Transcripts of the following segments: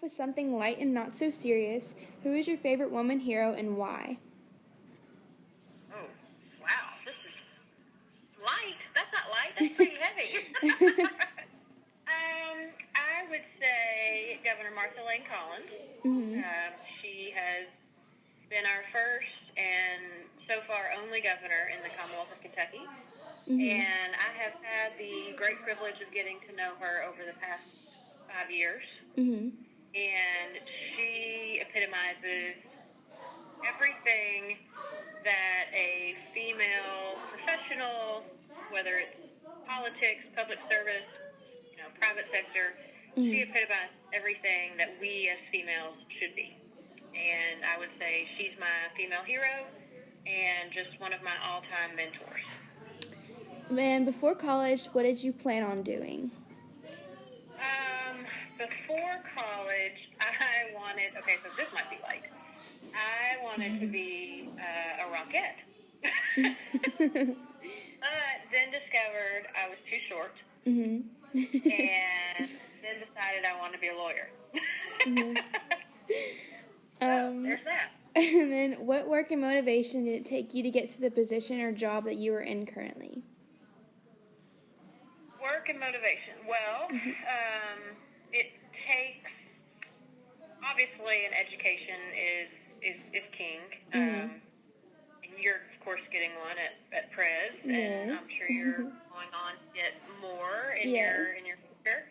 off with something light and not so serious. Who is your favorite woman hero and why? Oh, wow. This is light. That's not light. That's pretty heavy. I would say Governor Martha Lane Collins. Mm-hmm. She has been our first and so far only governor in the Commonwealth of Kentucky. Mm-hmm. And I have had the great privilege of getting to know her over the past 5 years. Mm-hmm. And she epitomizes everything that a female professional, whether it's politics, public service, private sector, she epitomizes everything that we as females should be. And I would say she's my female hero and just one of my all-time mentors. And before college, what did you plan on doing? Before college, I wanted, so this might be light. I wanted to be a rockette. But then discovered I was too short. Mm-hmm. And then decided I wanted to be a lawyer. Mm-hmm. So, there's that. And then what work and motivation did it take you to get to the position or job that you are in currently? Work and motivation. Well, it takes, obviously, an education is king. And you're, of course, getting one at Prez, and I'm sure you're going on to get more in your future.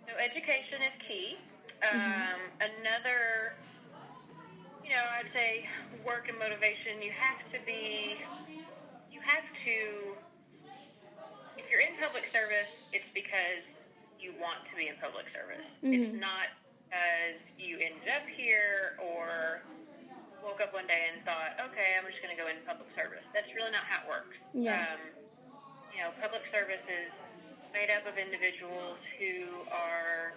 So education is key. Another, I'd say work and motivation, if you're in public service, it's because you want to be in public service. It's not because you ended up here or woke up one day and thought, okay, I'm just going to go into public service. That's really not how it works. Yeah. Public service is made up of individuals who are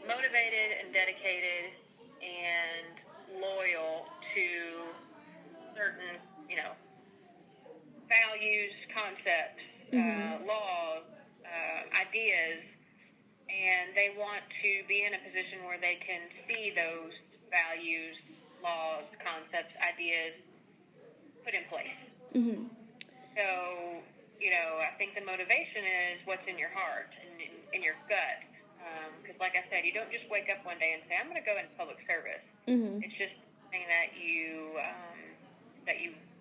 motivated and dedicated and loyal to certain, values, concepts, laws, ideas, and they want to be in a position where they can see those values, laws, concepts, ideas put in place. Mm-hmm. So, I think the motivation is what's in your heart and in your gut. Because, like I said, you don't just wake up one day and say, I'm going to go into public service. Mm-hmm. It's just something that you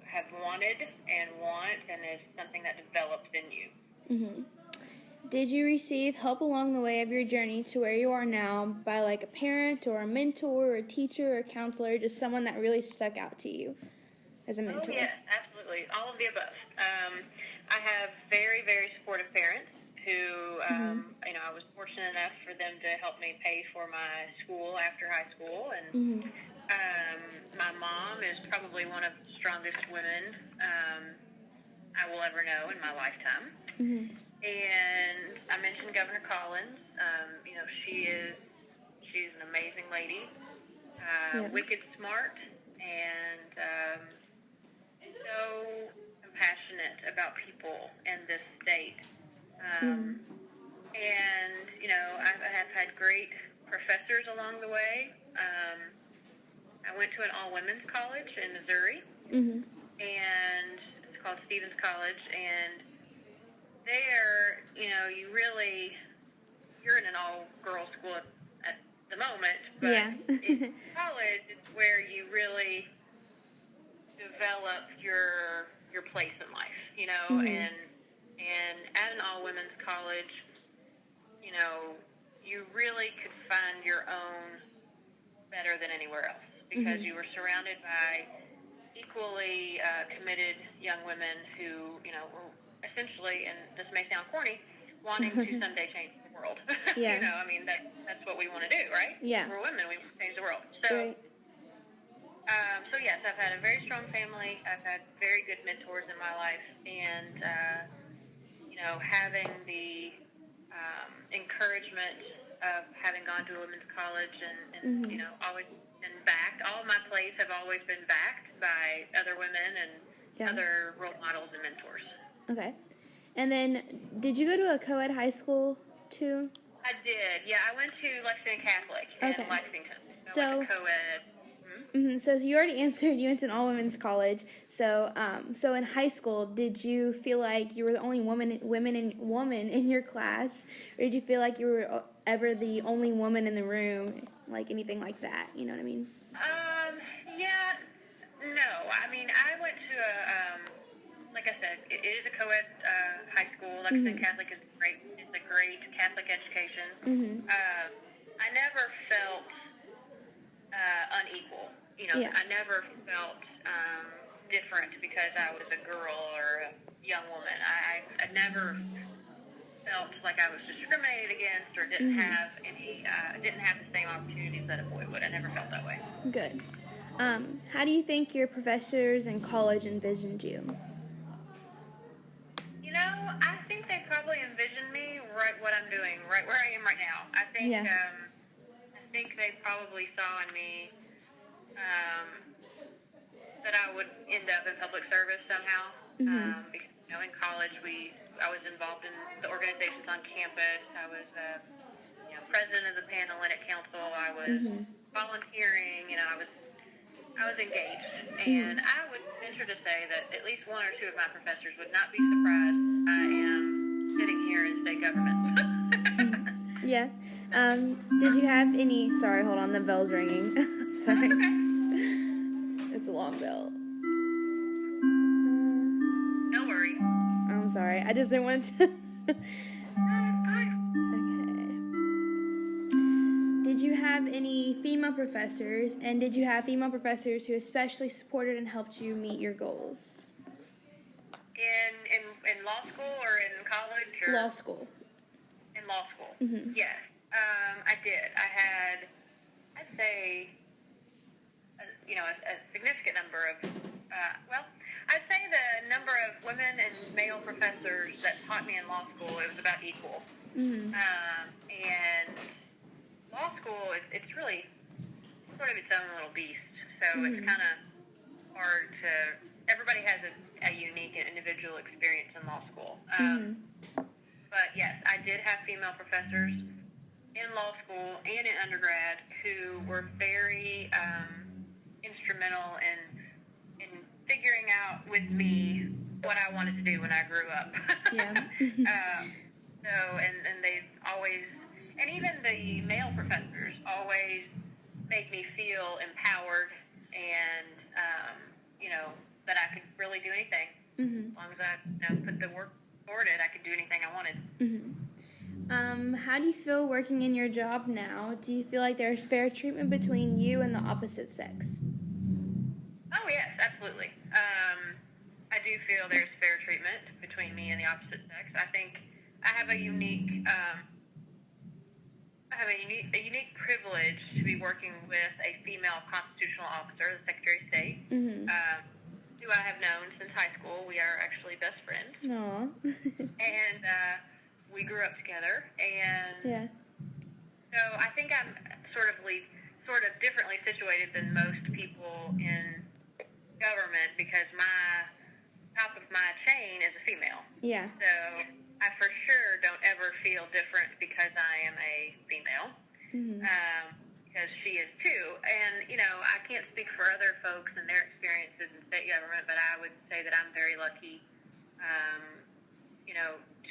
have wanted and want, and is something that develops in you. Mm-hmm. Did you receive help along the way of your journey to where you are now by like a parent or a mentor or a teacher or a counselor, just someone that really stuck out to you as a mentor? Oh, yes, absolutely. All of the above. I have very, very supportive parents who, I was fortunate enough for them to help me pay for my school after high school. And my mom is probably one of the strongest women I will ever know in my lifetime. Mm-hmm. And I mentioned Governor Collins. She's an amazing lady, wicked smart, and so compassionate about people in this state. And, I have had great professors along the way. I went to an all-women's college in Missouri, and it's called Stevens College, and there, you're in an all-girls school at the moment, but in college, it's where you really develop your place in life, and at an all-women's college, you really could find your own better than anywhere else, because you were surrounded by equally committed young women who, were essentially, and this may sound corny, wanting to someday change the world. Yeah. That's what we want to do, right? Yeah. We're women, we want to change the world. So, so yes, I've had a very strong family. I've had very good mentors in my life, and, having the encouragement of having gone to a women's college and always been backed. All of my plays have always been backed by other women and other role models and mentors. Okay. And then, did you go to a co-ed high school, too? I did. Yeah, I went to Lexington Catholic Okay. in Lexington. So, I went to co-ed. So you already answered. You went to an all-women's college. So, so in high school, did you feel like you were the only woman in your class, or did you feel like you were ever the only woman in the room, like anything like that? You know what I mean? Yeah, no. I mean, I went to like I said, it is a co-ed high school. Lexington Catholic is great. It's a great Catholic education. I never felt unequal. Yeah. I never felt different because I was a girl or a young woman. I never felt like I was discriminated against or didn't have the same opportunities that a boy would. I never felt that way. Good. How do you think your professors in college envisioned you? I think they probably envisioned me right what I'm doing, right where I am right now. I think they probably saw in me that I would end up in public service somehow. Because, in college I was involved in the organizations on campus. I was president of the Pan-Hellenic Council. I was volunteering. I was engaged, and I would venture to say that at least one or two of my professors would not be surprised I am sitting here in state government. Yeah. Did you have any? Sorry, hold on. The bell's ringing. I'm sorry. That's okay. It's a long bell. No worries. I'm sorry. I just didn't want to. Fine. Okay. Did you have any female professors, and did you have female professors who especially supported and helped you meet your goals? In law school or in college? Or? Law school. In law school. Yes. I did. I had, I'd say, a significant number of, I'd say the number of women and male professors that taught me in law school, it was about equal. And law school, it's really sort of its own little beast. So it's kind of hard to, everybody has a unique and individual experience in law school. But yes, I did have female professors in law school and in undergrad who were very instrumental in figuring out with me what I wanted to do when I grew up. And they've always, and even the male professors always make me feel empowered and, that I could really do anything. As long as I put the work toward it, I could do anything I wanted. How do you feel working in your job now? Do you feel like there's fair treatment between you and the opposite sex? Oh, yes, absolutely. I do feel there's fair treatment between me and the opposite sex. I think I have a unique privilege to be working with a female constitutional officer, the Secretary of State, who I have known since high school. We are actually best friends. Aww. And we grew up together. And so I think I'm sort of differently situated than most people in government because my top of my chain is a female. Yeah. So I for sure don't ever feel different because I am a female. Because she is too. And, I can't speak for other folks and their experiences in state government, but I would say that I'm very lucky,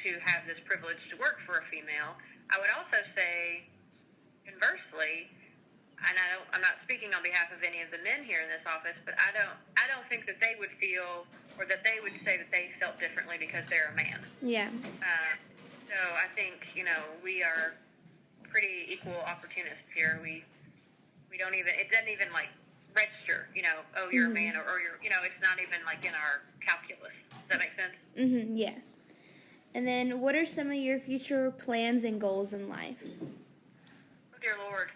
to have this privilege to work for a female. I would also say, conversely, and I'm not speaking on behalf of any of the men here in this office, but I don't think that they would feel, or that they would say that they felt differently because they're a man. Yeah. So I think, we are pretty equal opportunists here. We don't even, it doesn't even register, oh, you're a man or you're, it's not even in our calculus. Does that make sense? Yeah. And then what are some of your future plans and goals in life? Oh, dear Lord.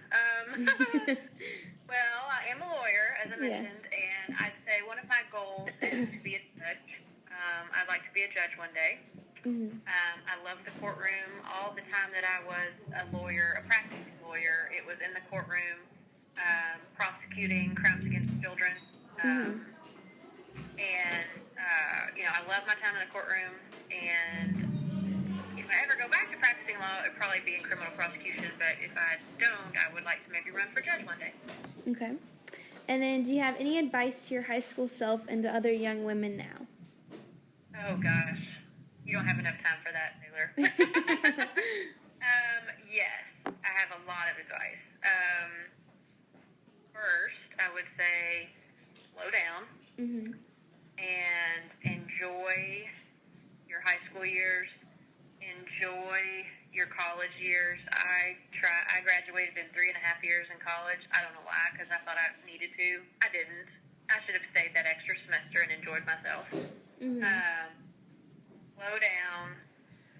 Well, I am a lawyer, as I mentioned, and I'd say one of my goals is to be a judge. I'd like to be a judge one day. I love the courtroom. All the time that I was a lawyer, a practicing lawyer, it was in the courtroom, prosecuting crimes against children. I love my time in the courtroom, and I ever go back to practicing law, it would probably be in criminal prosecution, but if I don't, I would like to maybe run for judge one day. Okay. And then, do you have any advice to your high school self and to other young women now? Oh, gosh. You don't have enough time for that, Taylor. Yes, I have a lot of advice. First, I would say slow down and enjoy your high school years. Enjoy your college years. I graduated in 3.5 years in college. I don't know why, because I thought I needed to. I didn't. I should have stayed that extra semester and enjoyed myself. Slow down.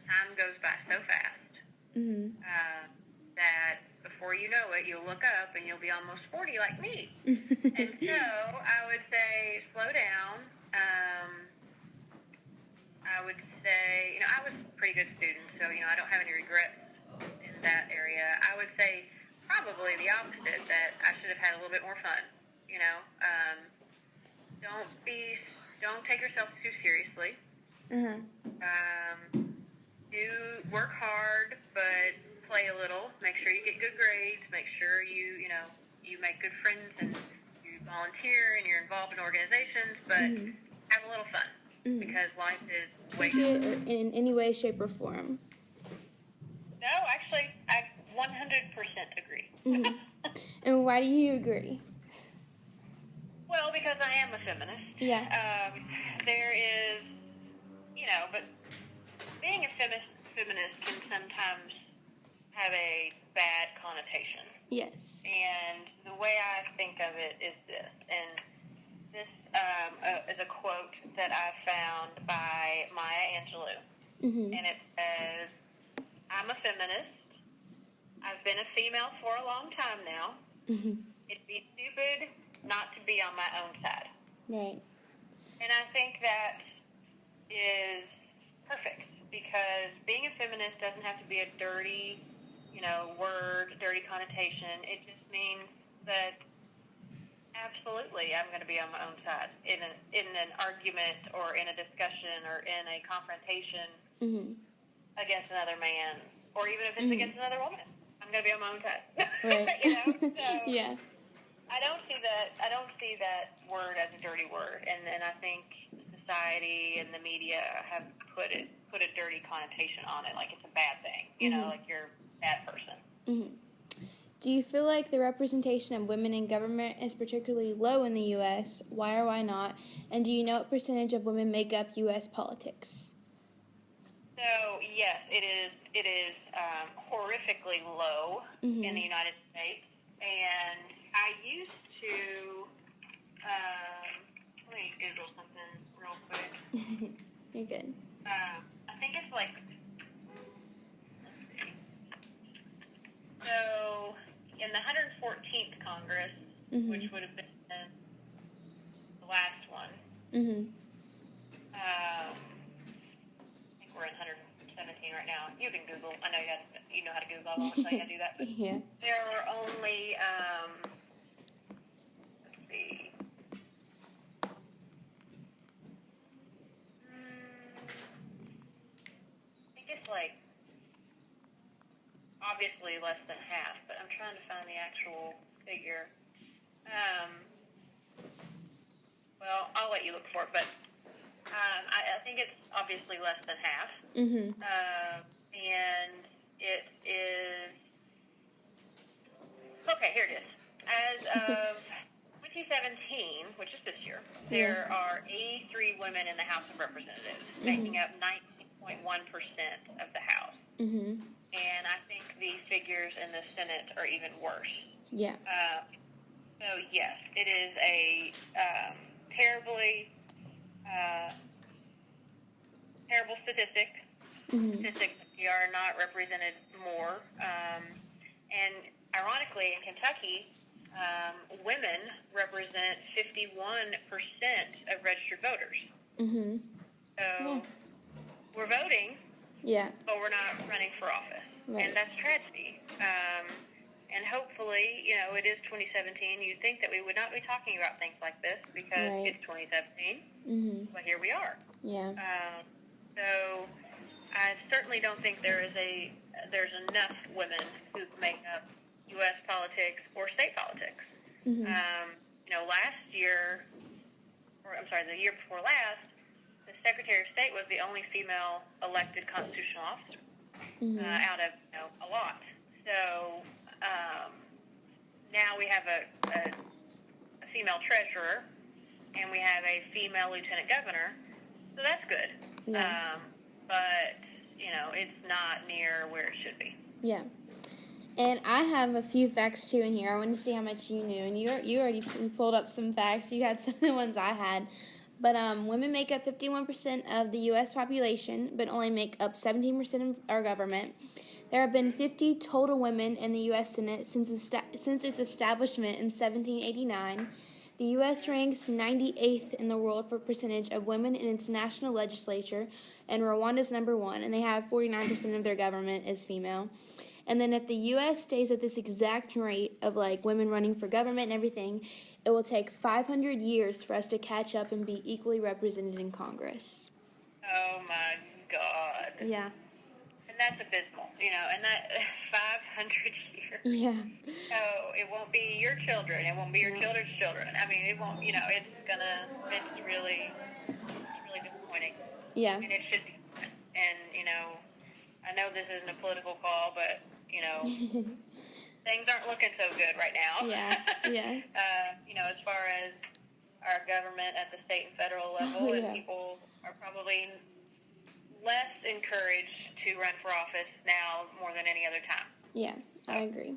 Time goes by so fast that before you know it, you'll look up and you'll be almost 40 like me. And so I would say slow down. I would say, I was a pretty good student, so, I don't have any regrets in that area. I would say probably the opposite, that I should have had a little bit more fun, Don't take yourself too seriously. Work hard, but play a little. Make sure you get good grades. Make sure you make good friends and you volunteer and you're involved in organizations, but have a little fun because life is way Take it in any way, shape, or form. No, actually, I 100% agree. And why do you agree? Well, because I am a feminist. Yeah. There is, but being a feminist can sometimes have a bad connotation. Yes. And the way I think of it is this, and this is a quote that I found by Maya Angelou, and it says, "I'm a feminist. I've been a female for a long time now. It'd be stupid not to be on my own side." Right. And I think that is perfect, because being a feminist doesn't have to be a dirty, word, dirty connotation. It just means that absolutely I'm going to be on my own side in an argument or in a discussion or in a confrontation against another man, or even if it's against another woman. I'm going to be on my own side. Right. So yeah. I don't see that word as a dirty word, and then I think society and the media have put a dirty connotation on it, like it's a bad thing, like you're a bad person. Do you feel like the representation of women in government is particularly low in the U.S.? Why or why not? And do you know what percentage of women make up U.S. politics? So yes, it is horrifically low in the United States, and I used to. Let me Google something real quick. You're good. I think it's like. Let's see. So in the 114th Congress, which would have been the last one. I think we're in 117 right now. You can Google. I know you know how to Google. I won't tell you how to do that. But Yeah. there were only, let's see. I think it's like, obviously less than half, but I'm trying to find the actual figure. Well, I'll let you look for it, but I think it's obviously less than half. And it is... Okay, here it is. As of 2017, which is this year, there are 83 women in the House of Representatives, making up 19.1% of the House. And I think the figures in the Senate are even worse. Yeah. So, yes, it is a terrible statistic. Statistics, we are not represented more. And ironically, in Kentucky, women represent 51% of registered voters. So we're voting, but we're not running for office. Right. And that's tragedy. And hopefully, it is 2017. You'd think that we would not be talking about things like this because it's 2017. But here we are. Yeah. So I certainly don't think there's enough women who make up U.S. politics or state politics. Mm-hmm. Last year, the year before last, the Secretary of State was the only female elected constitutional officer out of a lot. So now we have a female treasurer, and we have a female lieutenant governor. So that's good. Yeah. But it's not near where it should be. Yeah. And I have a few facts, too, in here. I wanted to see how much you knew. And you already pulled up some facts. You had some of the ones I had. But women make up 51% of the U.S. population, but only make up 17% of our government. There have been 50 total women in the U.S. Senate since its establishment in 1789. The U.S. ranks 98th in the world for percentage of women in its national legislature, and Rwanda's number 1, and they have 49% of their government is female. And then if the U.S. stays at this exact rate of, women running for government and everything, it will take 500 years for us to catch up and be equally represented in Congress. Oh, my God. Yeah. And that's abysmal, and that 500 years. Yeah. So it won't be your children. It won't be your children's children. I mean, it won't, it's really disappointing. Yeah. And it should be. And, I know this isn't a political call, but, things aren't looking so good right now. Yeah, yeah. As far as our government at the state and federal level, and people are probably less encouraged to run for office now more than any other time. Yeah, I agree.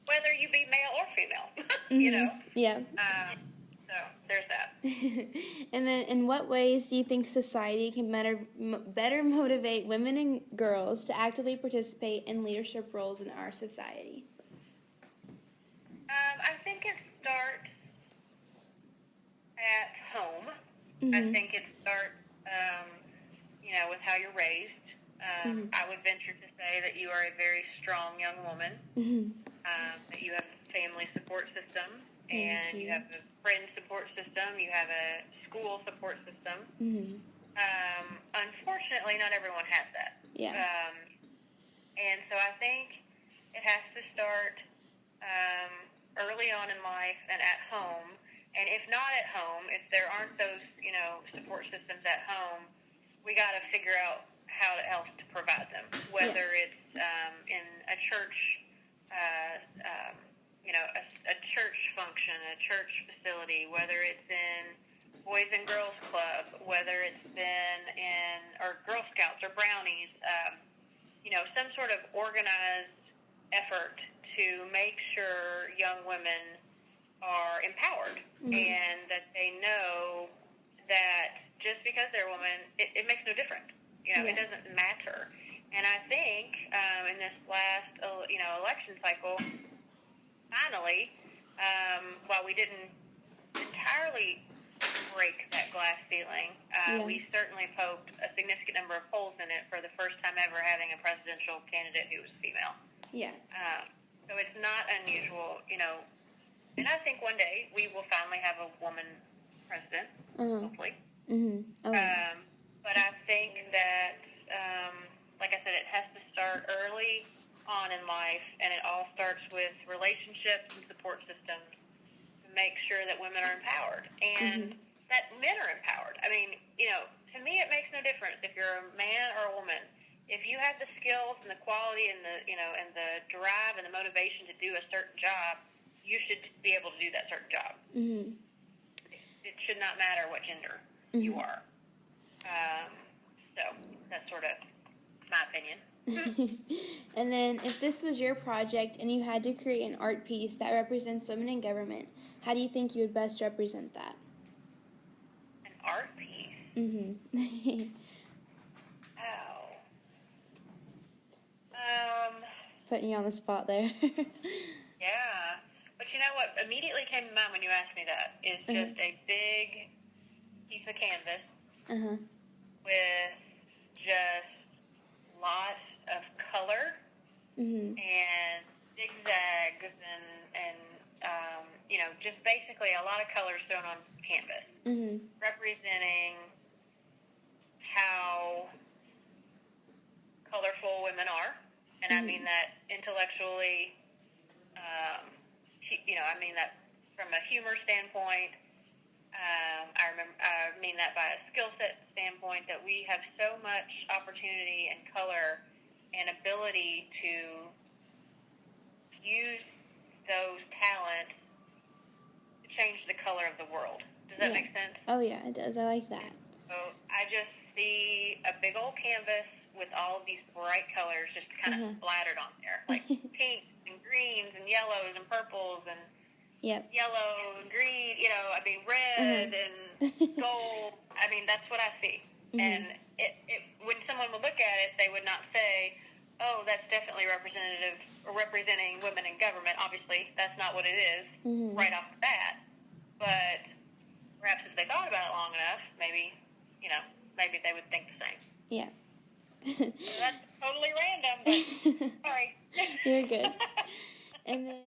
Whether you be male or female, Yeah. So there's that. And then, in what ways do you think society can better motivate women and girls to actively participate in leadership roles in our society? I think it starts at home. Mm-hmm. I think it starts, with how you're raised. I would venture to say that you are a very strong young woman, that you have a family support system, and you have a friend support system, you have a school support system. Unfortunately, not everyone has that. Yeah. And so I think it has to start early on in life and at home. And if not at home, if there aren't those, support systems at home, we got to figure out how else to provide them, whether it's in a church, a church function, a church facility, whether it's in Boys and Girls Club, whether it's been or Girl Scouts or Brownies, some sort of organized effort to make sure young women are empowered and that they know that just because they're a woman, it makes no difference. It doesn't matter. And I think in this last, election cycle, finally, while we didn't entirely break that glass ceiling, we certainly poked a significant number of holes in it for the first time ever having a presidential candidate who was female. Yeah. So it's not unusual, and I think one day we will finally have a woman president, hopefully. Okay. But I think that, like I said, it has to start early on in life, and it all starts with relationships and support systems to make sure that women are empowered and that men are empowered. I mean, to me it makes no difference if you're a man or a woman. If you have the skills and the quality and the, and the drive and the motivation to do a certain job, you should be able to do that certain job. It should not matter what gender you are. So that's sort of my opinion. And then, if this was your project and you had to create an art piece that represents women in government, how do you think you would best represent that? An art piece? Putting you on the spot there. Yeah. But you know what immediately came to mind when you asked me that is just a big piece of canvas with just lots of color and zigzags and just basically a lot of colors thrown on canvas, representing how colorful women are, and I mean that intellectually. I mean that from a humor standpoint. I mean that by a skill set standpoint, that we have so much opportunity and color and ability to use those talents to change the color of the world. Does that make sense? Oh, yeah, it does. I like that. So I just see a big old canvas with all of these bright colors just kind of splattered on there, like pinks and greens and yellows and purples and yellow and green, red and gold. I mean, that's what I see. And when someone would look at it, they would not say, oh, that's definitely representative or representing women in government. Obviously, that's not what it is right off the bat. But perhaps if they thought about it long enough, maybe they would think the same. Yeah. So that's totally random, but sorry. You're good. And then